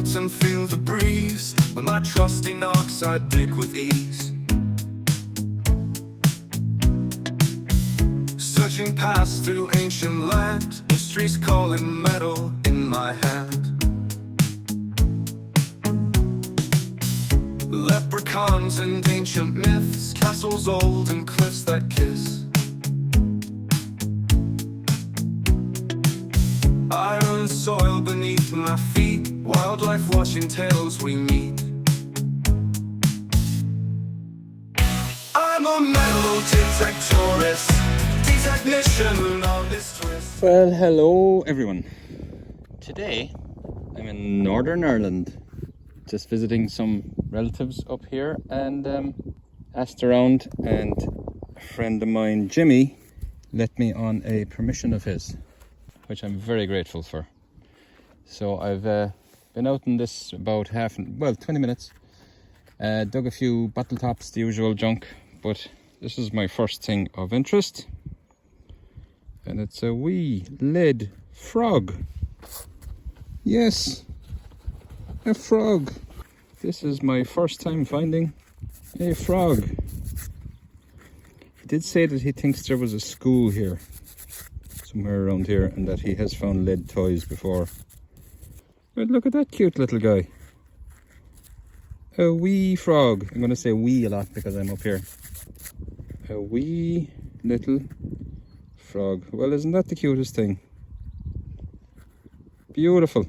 roots and feel the breeze. With my trusty knocks I dig with ease, searching past through ancient land, mysteries calling metal in my hand. Leprechauns and ancient myths, castles old and cliffs that kiss. Iron soil beneath my feet, wildlife watching tales we meet. I'm a metal detectorist, detechnician of this twist. Well, hello everyone. Today I'm in Northern Ireland, just visiting some relatives up here, and asked around, and a friend of mine, Jimmy, let me on a permission of his, which I'm very grateful for. So I've been out in this about 20 minutes, dug a few bottle tops, the usual junk, but this is my first thing of interest, and it's a wee lead frog. Yes, a frog. This is my first time finding a frog. He did say that he thinks there was a school here, somewhere around here, and that he has found lead toys before. But look at that cute little guy. A wee frog. I'm going to say wee a lot because I'm up here. A wee little frog. Well, isn't that the cutest thing? Beautiful.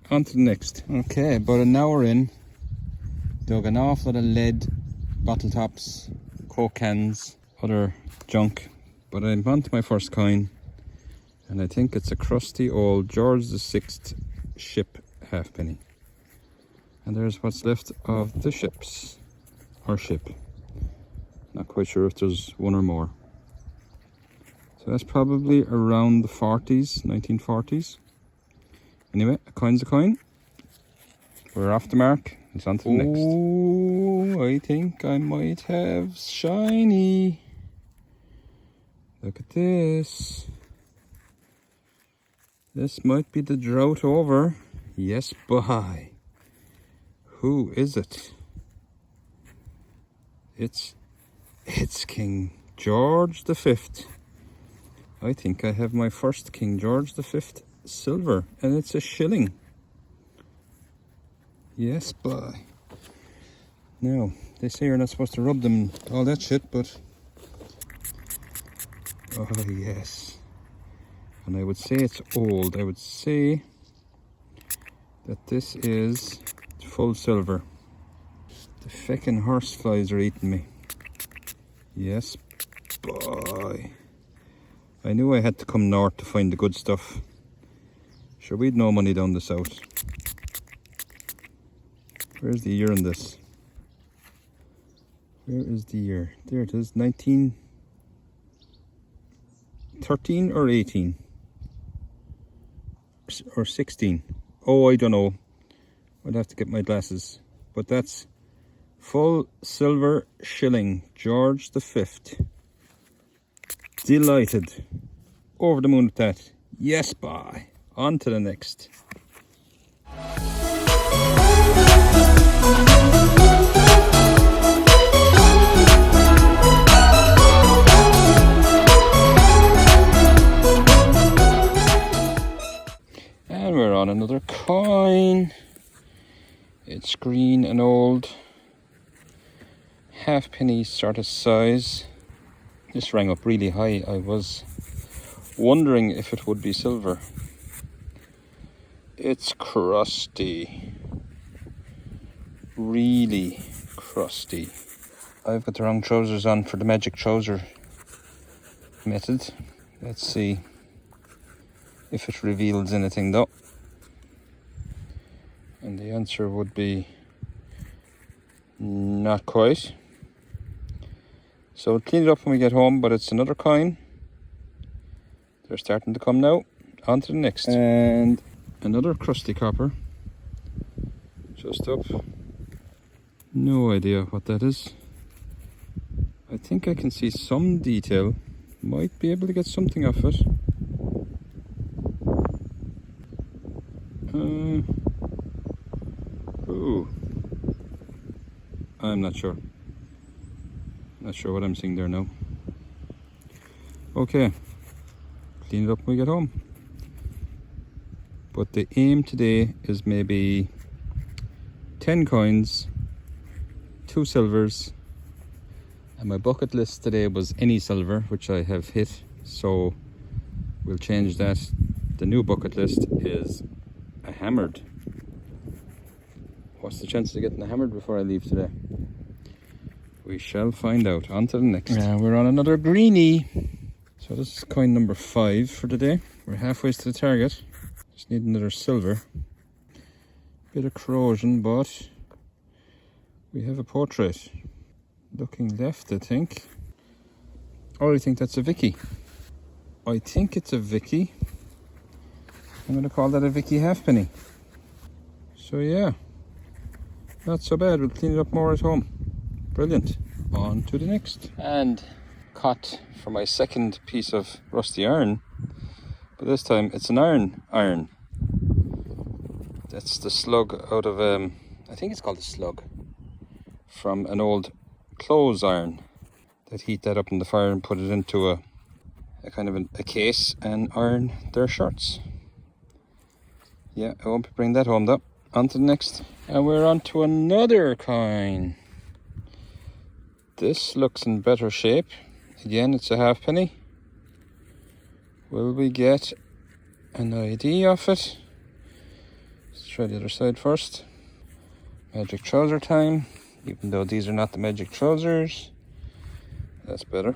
On to the next. Okay, about an hour in, dug an awful lot of lead, bottle tops, Coke cans, other junk, but I'm on to my first coin, and I think it's a crusty old George VI ship halfpenny. And there's what's left of the ships, or ship. Not quite sure if there's one or more. So that's probably around the 40s, 1940s. Anyway, a coin's a coin. We're off the mark. It's on to the next. Oh, I think I might have shiny. Look at this. This might be the drought over. Yes, boy. Who is it? It's King George V. I think I have my first King George V silver, and it's a shilling. Yes, boy. Now, they say you're not supposed to rub them, all that shit, but oh yes. And I would say it's old. I would say that this is full silver. The feckin' horseflies are eating me. Yes, boy. I knew I had to come north to find the good stuff. Sure, we'd no money down the south. Where's the year in this? Where is the year? There it is, 1913 or 18? Or 16? Oh, I don't know. I'd have to get my glasses. But that's full silver shilling, George V. Delighted. Over the moon with that. Yes, bye. On to the next. And we're on another coin. It's green and old. Halfpenny sort of size. This rang up really high. I was wondering if it would be silver. It's crusty. Really crusty. I've got the wrong trousers on for the magic trouser method. Let's see if it reveals anything though. And the answer would be not quite. So we'll clean it up when we get home, but it's another coin. They're starting to come now. On to the next. And another crusty copper. Just up. No idea what that is. I think I can see some detail. Might be able to get something off it. Ooh. I'm not sure. Not sure what I'm seeing there now. Okay. Clean it up when we get home. But the aim today is maybe 10 coins, 2 silvers, and my bucket list today was any silver, which I have hit, so we'll change that. The new bucket list is a hammered. What's the chance of getting a hammered before I leave today? We shall find out. On to the next. Yeah, we're on another greenie. So this is coin number 5 for today. We're halfway to the target. Just need another silver. Bit of corrosion, but we have a portrait. Looking left, I think. Oh, I think that's a Vicky. I think it's a Vicky. I'm going to call that a Vicky halfpenny. So yeah, not so bad. We'll clean it up more at home. Brilliant. On to the next. And caught for my second piece of rusty iron. But this time it's an iron. That's the slug out of, I think it's called a slug. From an old clothes iron. They'd heat that up in the fire and put it into a kind of a case and iron their shirts. Yeah, I won't be bringing that home though. On to the next. And we're on to another coin. This looks in better shape. Again, it's a halfpenny. Will we get an ID off it? Let's try the other side first. Magic trouser time. Even though these are not the magic trousers. That's better.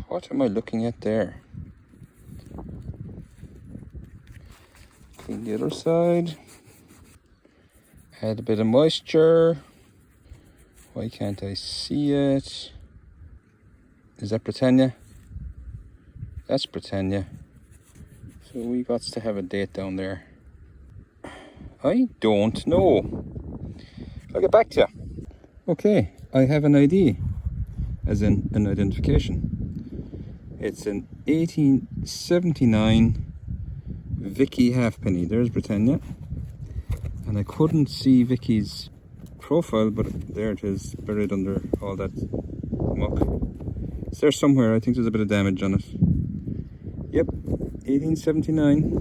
What am I looking at there? Clean the other side. Add a bit of moisture. Why can't I see it? Is that Britannia? That's Britannia. So we got to have a date down there. I don't know. I'll get back to you. Okay, I have an ID, as in an identification. It's an 1879 Vicky halfpenny. There's Britannia. And I couldn't see Vicky's profile, but there it is, buried under all that muck. It's there somewhere. I think there's a bit of damage on it. Yep, 1879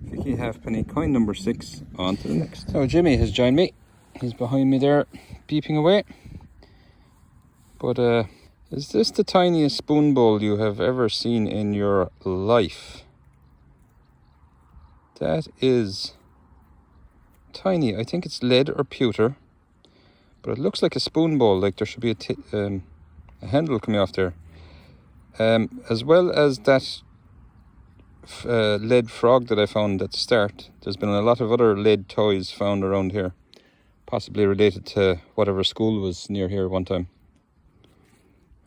Vicky halfpenny, coin number 6. On to the next. So Jimmy has joined me. He's behind me there, beeping away. But is this the tiniest spoon bowl you have ever seen in your life? That is tiny. I think it's lead or pewter, but it looks like a spoon bowl. Like there should be a handle coming off there, as well as that lead frog that I found at the start. There's been a lot of other lead toys found around here, possibly related to whatever school was near here one time.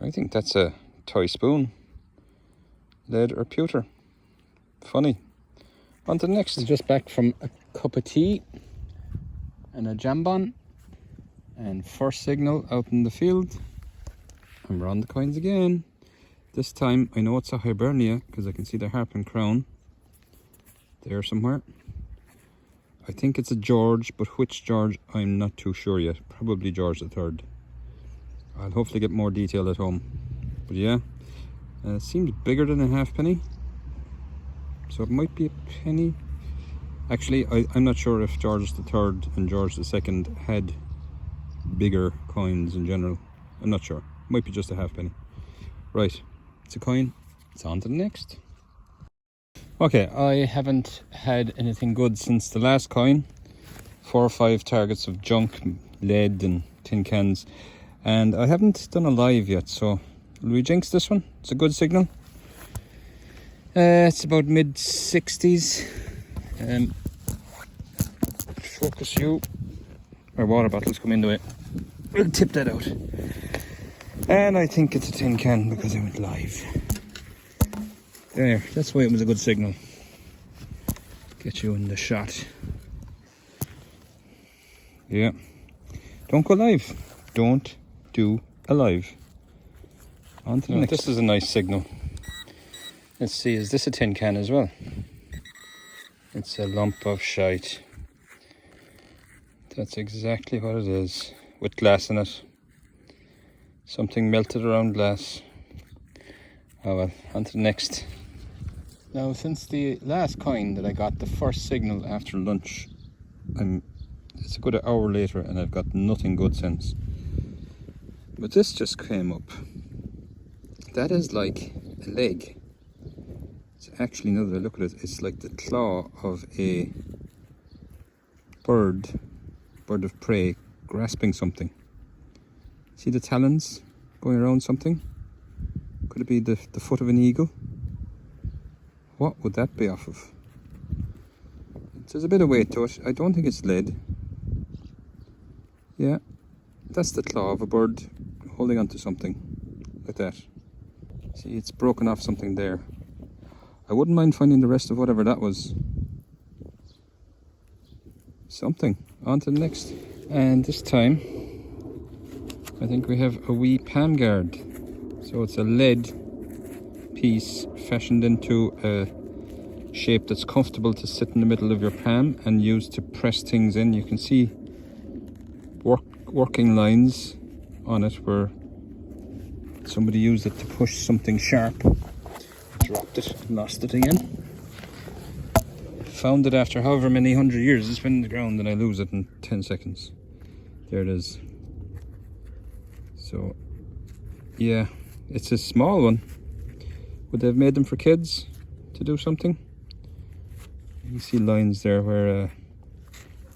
I think that's a toy spoon, lead or pewter. Funny. On to the next. I'm just back from a cup of tea and a jambon and first signal out in the field, and we're on the coins again. This time I know it's a Hibernia because I can see the harp and crown there somewhere. I think it's a George, but which George I'm not too sure yet. Probably George III. I'll hopefully get more detail at home. But yeah, it seems bigger than a halfpenny, so it might be a penny. Actually, I'm not sure if George III and George II had bigger coins in general. I'm not sure. Might be just a halfpenny. Right, it's a coin. It's on to the next. Okay, I haven't had anything good since the last coin. 4 or 5 targets of junk, lead and tin cans. And I haven't done a live yet, so will we jinx this one? It's a good signal. It's about mid-60s. Focus you. Our water bottle's come into it. We'll tip that out. And I think it's a tin can because I went live. There, that's why it was a good signal. Get you in the shot. Yeah. Don't go live. Don't do a live. On to the next. This is a nice signal. Let's see, is this a tin can as well? It's a lump of shite. That's exactly what it is, with glass in it. Something melted around glass. Oh well, on to the next. Now, since the last coin that I got, the first signal after lunch, it's a good hour later and I've got nothing good since. But this just came up. That is like a leg. It's actually, now that I look at it, it's like the claw of a bird of prey, grasping something. See the talons going around something? Could it be the foot of an eagle? What would that be off of? There's a bit of weight to it. I don't think it's lead. Yeah, that's the claw of a bird holding onto something like that. See, it's broken off something there. I wouldn't mind finding the rest of whatever that was. Something. On to the next. And this time, I think we have a wee palm guard. So it's a lead piece fashioned into a shape that's comfortable to sit in the middle of your palm and use to press things in. You can see working lines on it where somebody used it to push something sharp. Dropped it, lost it again. Found it after however many 100 years it's been in the ground, and I lose it in 10 seconds. There it is. So, yeah, it's a small one. Would they have made them for kids to do something? You see lines there where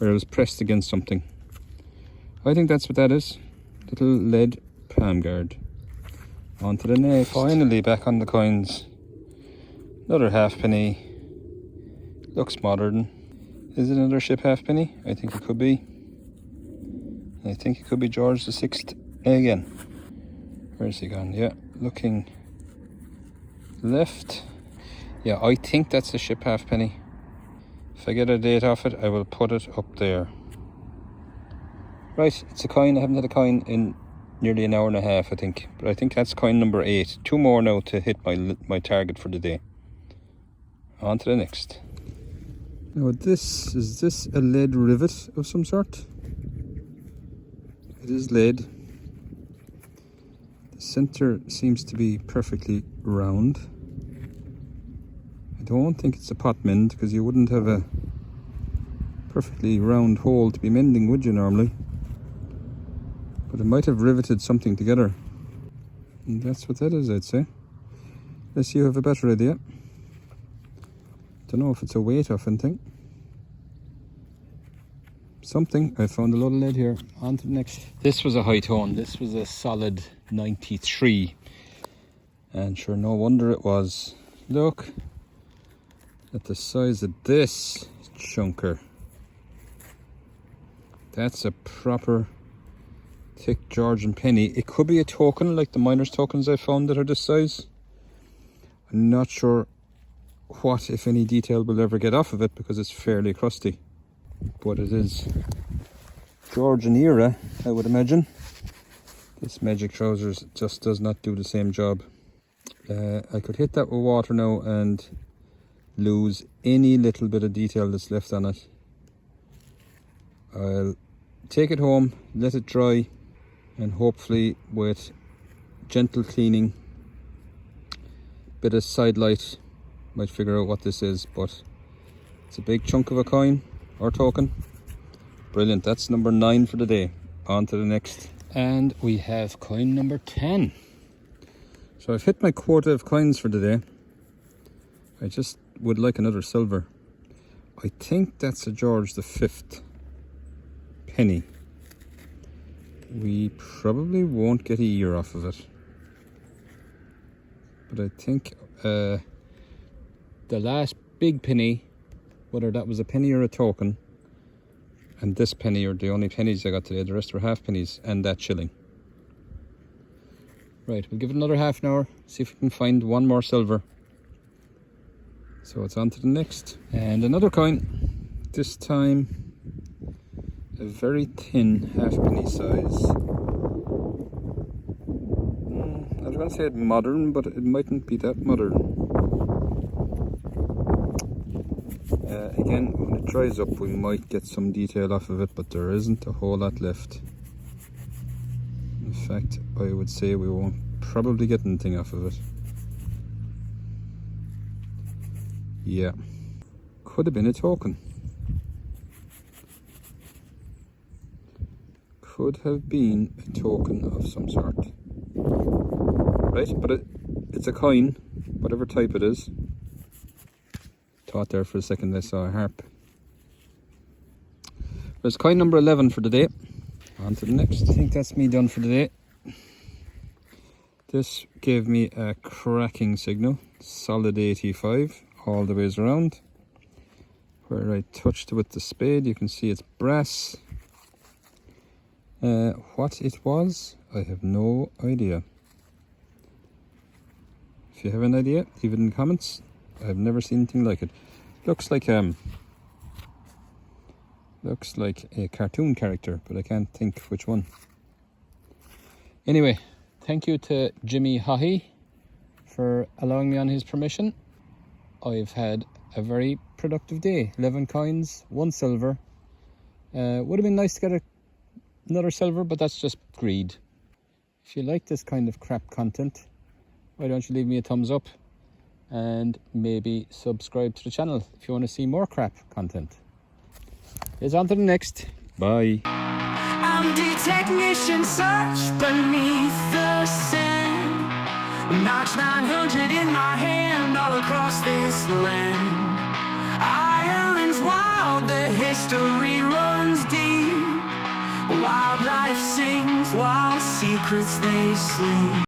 it was pressed against something. I think that's what that is. Little lead palm guard. On to the next. Finally back on the coins. Another halfpenny. Looks modern. Is it another ship halfpenny? I think it could be. I think it could be George VI again. Where's he gone? Yeah, looking left. Yeah, I think that's a ship halfpenny. If I get a date off it, I will put it up there. Right, it's a coin. I haven't had a coin in nearly an hour and a half, I think. But I think that's coin number 8. 2 more now to hit my target for the day. On to the next. Now is this a lead rivet of some sort? It is lead. The center seems to be perfectly round. I don't think it's a pot mend, because you wouldn't have a perfectly round hole to be mending, would you, normally? But it might have riveted something together. And that's what that is, I'd say. Unless you have a better idea. Don't know if it's a weight off anything. Something. I found a lot of lead here. On to the next. This was a high tone. This was a solid 93. And sure, no wonder it was. Look at the size of this chunker. That's a proper thick Georgian penny. It could be a token, like the miners' tokens I found that are this size. I'm not sure what, if any, detail will ever get off of it, because it's fairly crusty. But it is Georgian era, I would imagine. This Magic Trousers just does not do the same job. I could hit that with water now and lose any little bit of detail that's left on it. I'll take it home, let it dry, and hopefully with gentle cleaning, bit of side light, might figure out what this is. But it's a big chunk of a coin or token. Brilliant. That's number 9 for the day. On to the next. And we have coin number 10. So I've hit my quota of coins for the day. I just would like another silver. I think that's a George V penny. We probably won't get a year off of it. But I think the last big penny, whether that was a penny or a token, and this penny are the only pennies I got today. The rest were half pennies and that shilling. Right, we'll give it another half an hour, see if we can find one more silver. So it's on to the next. And another coin. This time a very thin halfpenny size. I was going to say it modern, but it mightn't be that modern. Again, when it dries up we might get some detail off of it, but there isn't a whole lot left. In fact, I would say we won't probably get anything off of it. Yeah, could have been a token. Could have been a token of some sort. Right, but it's a coin, whatever type it is. Thought there for a second I saw a harp. There's coin number 11 for the day. On to the next. I think that's me done for the day. This gave me a cracking signal. Solid 85 all the ways around. Where I touched it with the spade, you can see it's brass. What it was, I have no idea. If you have an idea, leave it in the comments. I've never seen anything like it. Looks like a cartoon character, but I can't think which one. Anyway, thank you to Jimmy Haughey for allowing me on his permission. I've had a very productive day. 11 coins, 1 silver. Would have been nice to get another silver, but that's just greed. If you like this kind of crap content, why don't you leave me a thumbs up and maybe subscribe to the channel if you want to see more crap content. Here's on to the next. Bye. I'm the technician, search beneath the sand. Notch 900 in my hand, all across this land. Ireland's wild, the history runs deep. Wildlife sings, wild secrets they sleep.